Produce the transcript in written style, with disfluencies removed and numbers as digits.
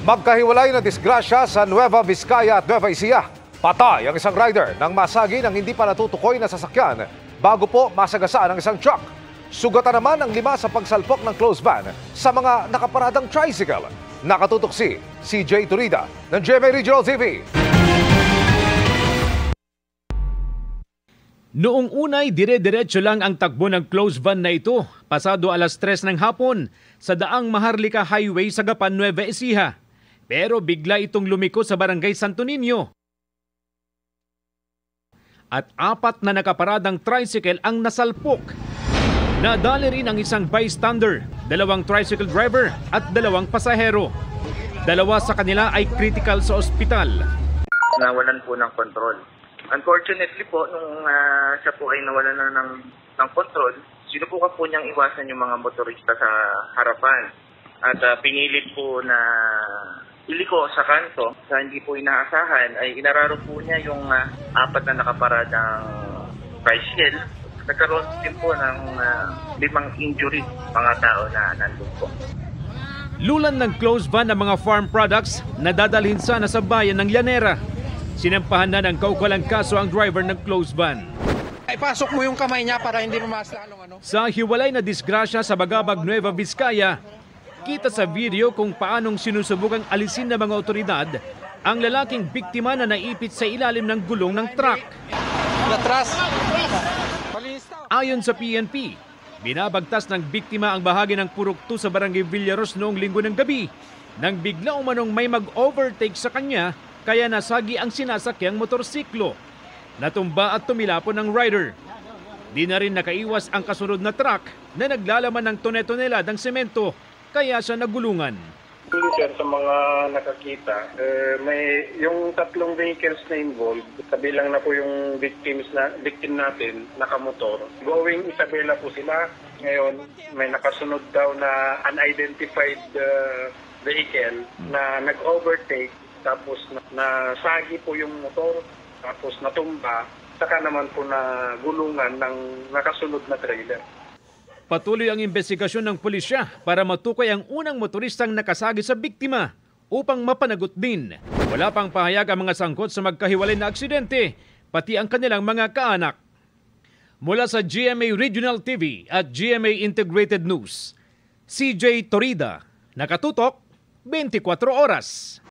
Magkahiwalay na disgrasya sa Nueva Vizcaya at Nueva Ecija. Patay ang isang rider nang masagi ng hindi pa natutukoy na sasakyan bago po masagasaan ang isang truck. Sugatan naman ang 5 sa pagsalpok ng closed van sa mga nakaparadang tricycle. Nakatutok si CJ Turida ng GMA Regional TV. Noong unay, dire-diretso lang ang takbo ng closed van na ito pasado alas 3 ng hapon sa daang Maharlika Highway sa Gapan, Nueva Ecija. Pero bigla itong lumiko sa barangay Santo Niño. At 4 na nakaparadang tricycle ang nasalpok. Nadali rin ang isang bystander, 2 tricycle driver at 2 pasahero. 2 sa kanila ay critical sa ospital. Nawalan po ng control. Unfortunately po, nung siya po ay nawalan na ng control, sinubukan po niyang iwasan yung mga motorista sa harapan. At pinilit po na iliko sa kanto, sa hindi po inaasahan, ay inararo po niya yung 4 na nakaparadang tricycle. Nagkaroon din po ng 5 injury mga tao na nandun po. Lulan ng closed van ng mga farm products na dadalhin sana sa bayan ng Llanera. Sinampahan na ng kaukulang kaso ang driver ng closed van. Ipasok mo yung kamay niya para hindi lumas lalong Sa hiwalay na disgrasya sa Bagabag, Nueva Vizcaya, kita sa video kung paanong sinusubukang alisin ng mga otoridad ang lalaking biktima na naipit sa ilalim ng gulong ng truck. Ayon sa PNP, binabagtas ng biktima ang bahagi ng Purok 2 sa Barangay Villaros noong linggo ng gabi nang bigla umanong may mag-overtake sa kanya kaya nasagi ang sinasakyang motorsiklo. Natumba at tumilapon ng rider. Di na rin nakaiwas ang kasunod na truck na naglalaman ng tone-toneladang semento kaya siya nagulungan. Sir, sa mga nakakita, may yung 3 vehicles na involved, kabilang na po yung victim natin, nakamotor. Going Isabela po sila. Ngayon, may nakasunod daw na unidentified vehicle na nag-overtake, tapos nasagi po yung motor, tapos natumba, saka naman po na gulungan ng nakasunod na trailer. Patuloy ang investigasyon ng pulisya para matukoy ang unang motoristang nakasagi sa biktima upang mapanagot din. Wala pang pahayag ang mga sangkot sa magkahiwalay na aksidente, pati ang kanilang mga kaanak. Mula sa GMA Regional TV at GMA Integrated News, CJ Torida, nakatutok 24 oras.